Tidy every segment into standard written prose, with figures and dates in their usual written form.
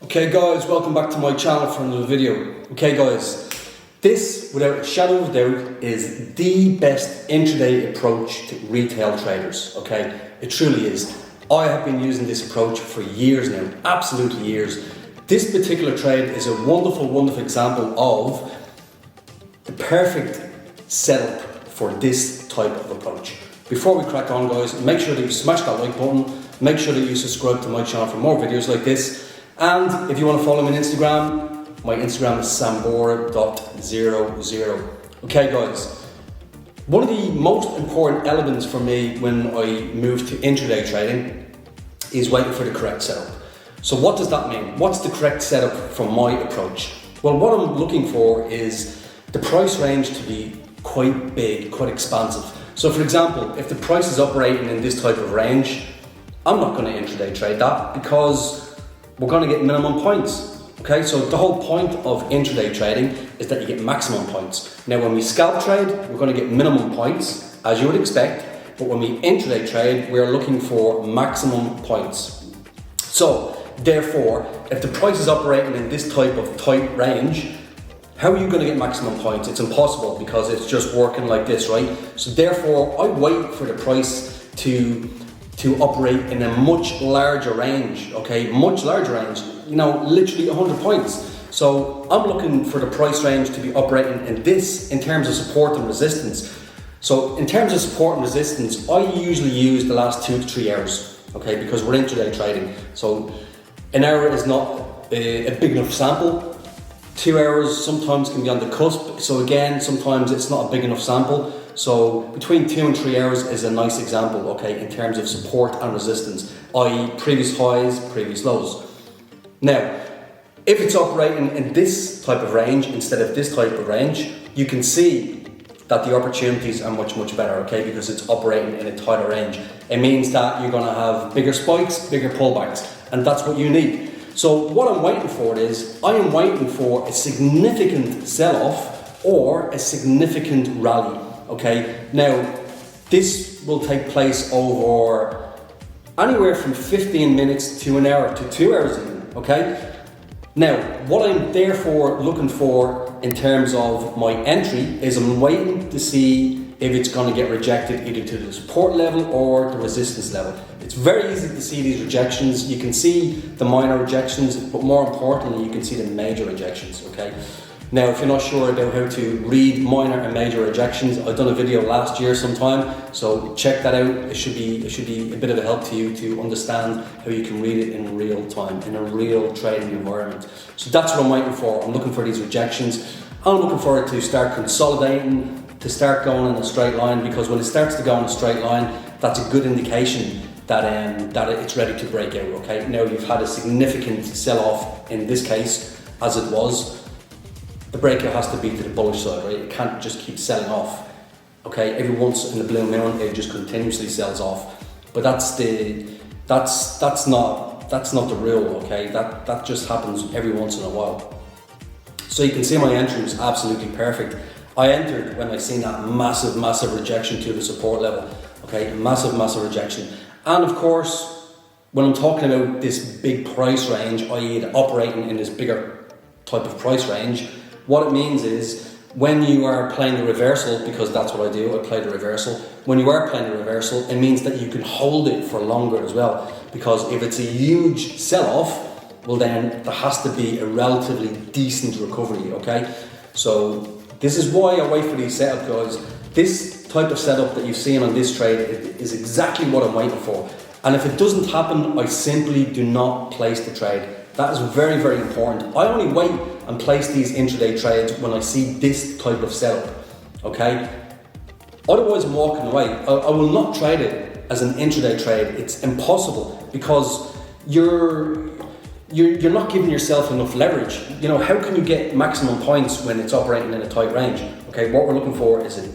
Okay guys, welcome back to my channel for another video. Okay guys, this without a shadow of a doubt is the best intraday approach to retail traders. Okay, it truly is. I have been using this approach for years now, absolutely years. This particular trade is a wonderful example of the perfect setup for this type of approach. Before we crack on guys, make sure that you smash that like button, make sure that you subscribe to my channel for more videos like this, and if you want to follow me on Instagram, my Instagram is sambora.00. Okay guys, one of the most important elements for me when I move to intraday trading is waiting for the correct setup. So what does that mean? What's the correct setup for my approach? Well, what I'm looking for is the price range to be quite big, quite expansive. So for example, if the price is operating in this type of range, I'm not going to intraday trade that because we're going to get minimum points. Okay, so the whole point of intraday trading is that you get maximum points. Now when we scalp trade, we're going to get minimum points, as you would expect, but when we intraday trade, we're looking for maximum points. So therefore, if the price is operating in this type of tight range, how are you going to get maximum points? It's impossible because it's just working like this, right? So therefore, I wait for the price to operate in a much larger range, okay? Much larger range, you know, literally 100 points. So I'm looking for the price range to be operating in this in terms of support and resistance. So in terms of support and resistance, I usually use the last 2 to 3 hours, okay? Because we're intraday trading. So an hour is not a big enough sample. 2 hours sometimes can be on the cusp. So again, sometimes it's not a big enough sample. So between 2 and 3 hours is a nice example, okay, in terms of support and resistance, i.e. previous highs, previous lows. Now, if it's operating in this type of range instead of this type of range, you can see that the opportunities are much better, okay, because it's operating in a tighter range. It means that you're going to have bigger spikes, bigger pullbacks, and that's what you need. So what I'm waiting for is, I am waiting for a significant sell-off or a significant rally. Okay, now this will take place over anywhere from 15 minutes to an hour to 2 hours even, okay? Now, what I'm therefore looking for in terms of my entry is I'm waiting to see if it's going to get rejected either to the support level or the resistance level. It's very easy to see these rejections. You can see the minor rejections, but more importantly, you can see the major rejections, okay? Now, if you're not sure about how to read minor and major rejections, I've done a video last year sometime, so check that out. It should be a bit of a help to you to understand how you can read it in real time, in a real trading environment. So that's what I'm waiting for. I'm looking for these rejections. I'm looking for it to start consolidating, to start going in a straight line, because when it starts to go in a straight line, that's a good indication that it's ready to break out, okay? Now you've had a significant sell-off in this case, as it was. The breakout has to be to the bullish side, right? It can't just keep selling off, okay? Every once in a blue moon, it just continuously sells off. But that's not the rule, okay? That just happens every once in a while. So you can see my entry was absolutely perfect. I entered when I seen that massive rejection to the support level, okay? Massive rejection. And of course, when I'm talking about this big price range, i.e. operating in this bigger type of price range, what it means is when you are playing the reversal, because that's what I do, I play the reversal. When you are playing the reversal, it means that you can hold it for longer as well. Because if it's a huge sell-off, well then there has to be a relatively decent recovery, okay? So this is why I wait for these setup guys. This type of setup that you've seen on this trade is exactly what I'm waiting for. And if it doesn't happen, I simply do not place the trade. That is very important. I only wait and place these intraday trades when I see this type of setup, okay? Otherwise I'm walking away. I will not trade it as an intraday trade. It's impossible because you're not giving yourself enough leverage. You know, how can you get maximum points when it's operating in a tight range? Okay, what we're looking for is a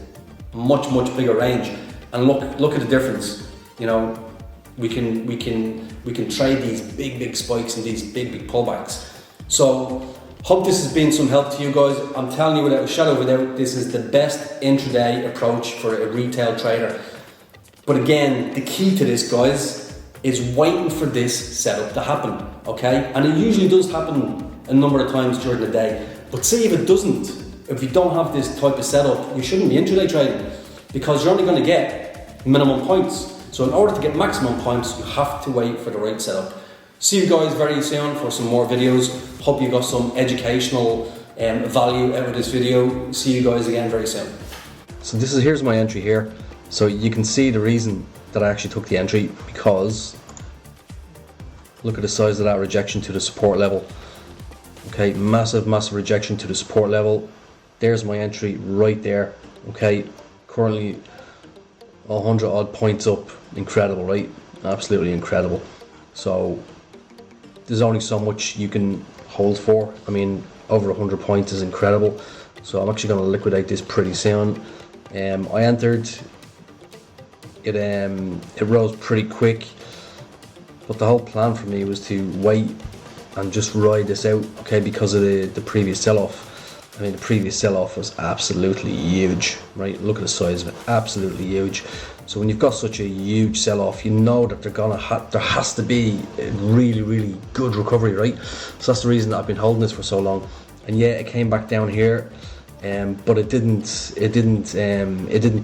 much bigger range. And look at the difference. You know, we can trade these big spikes and these big pullbacks. So hope this has been some help to you guys. I'm telling you without a shadow of a doubt, this is the best intraday approach for a retail trader. But again, the key to this guys is waiting for this setup to happen, okay? And it usually does happen a number of times during the day. But see if it doesn't, if you don't have this type of setup, you shouldn't be intraday trading, because you're only going to get minimum points. So in order to get maximum points, you have to wait for the right setup. See you guys very soon for some more videos. Hope you got some educational value out of this video. See you guys again very soon. So here's my entry here. So you can see the reason that I actually took the entry, because look at the size of that rejection to the support level. Okay, massive rejection to the support level. There's my entry right there. Okay, currently 100 odd points up. Incredible, right? Absolutely incredible. So there's only so much you can hold for. I mean, over 100 points is incredible. So I'm actually going to liquidate this pretty soon. I entered it. It rose pretty quick, but the whole plan for me was to wait and just ride this out, okay, because of the previous sell-off. I mean, the previous sell-off was absolutely huge, right? Look at the size of it, absolutely huge. So when you've got such a huge sell-off, you know that there has to be a really good recovery, right? So that's the reason that I've been holding this for so long. And yeah, it came back down here, but it didn't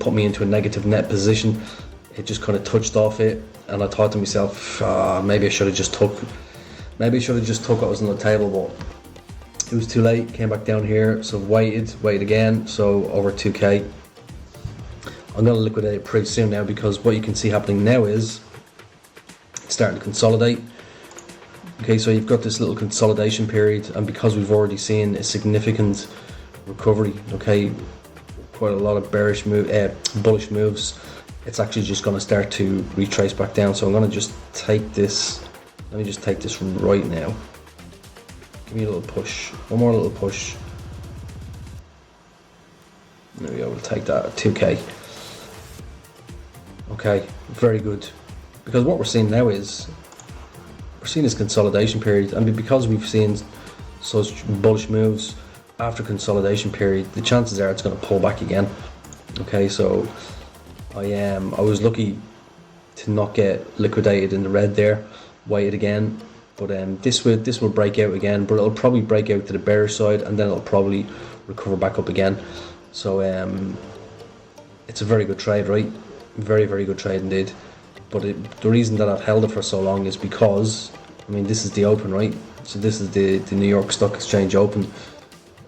put me into a negative net position. It just kind of touched off it, and I thought to myself, maybe I should have just took what was on the table, but it was too late. Came back down here, so waited again. So over 2k. I'm going to liquidate it pretty soon now, because what you can see happening now is it's starting to consolidate. Okay, so you've got this little consolidation period, and because we've already seen a significant recovery, okay, quite a lot of bullish moves, it's actually just going to start to retrace back down. So I'm going to just take this. Let me just take this right now. Give me a little push. One more little push. There we go. We'll take that at 2k. Okay, very good. Because what we're seeing now is we're seeing this consolidation period, and because we've seen such bullish moves after consolidation period, the chances are it's going to pull back again. Okay, so I was lucky to not get liquidated in the red there. Waited again, but this will break out again, but it'll probably break out to the bearish side, and then it'll probably recover back up again. So it's a very good trade, right? Very good trade indeed. But the reason that I've held it for so long is because, I mean, this is the open, right? So this is the New York Stock Exchange open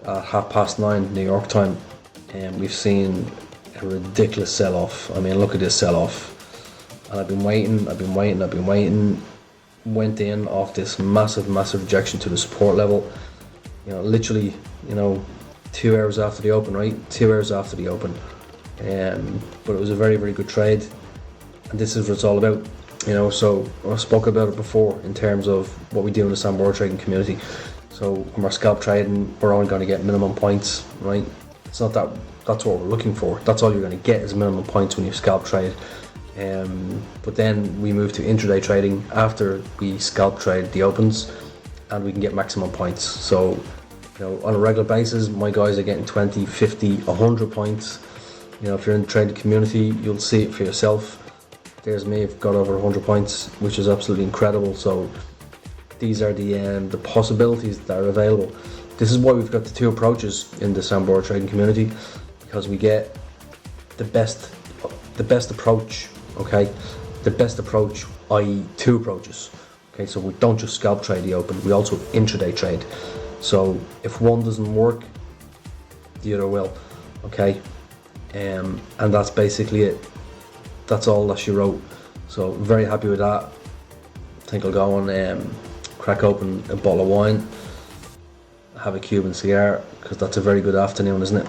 at 9:30 New York time, and we've seen a ridiculous sell-off. I mean, look at this sell-off, and I've been waiting. Went in off this massive rejection to the support level, literally 2 hours after the open, right? 2 hours after the open. But it was a very good trade, and this is what it's all about. So I spoke about it before in terms of what we do in the Sambora trading community. So when we're scalp trading, we're only going to get minimum points, right? It's not that that's what we're looking for. That's all you're going to get is minimum points when you scalp trade. But then we move to intraday trading after we scalp trade the opens, and we can get maximum points. So on a regular basis, my guys are getting 20, 50, 100 points. If you're in the trading community, you'll see it for yourself. There's me, I've got over 100 points, which is absolutely incredible. So these are the possibilities that are available. This is why we've got the two approaches in the Sambora trading community, because we get the best approach. Okay, the best approach, i.e. two approaches. Okay, so we don't just scalp trade the open, we also intraday trade. So if one doesn't work, the other will. Okay, and that's basically it. That's all that she wrote. So very happy with that. I think I'll go and crack open a bottle of wine, have a Cuban cigar, because that's a very good afternoon, isn't it?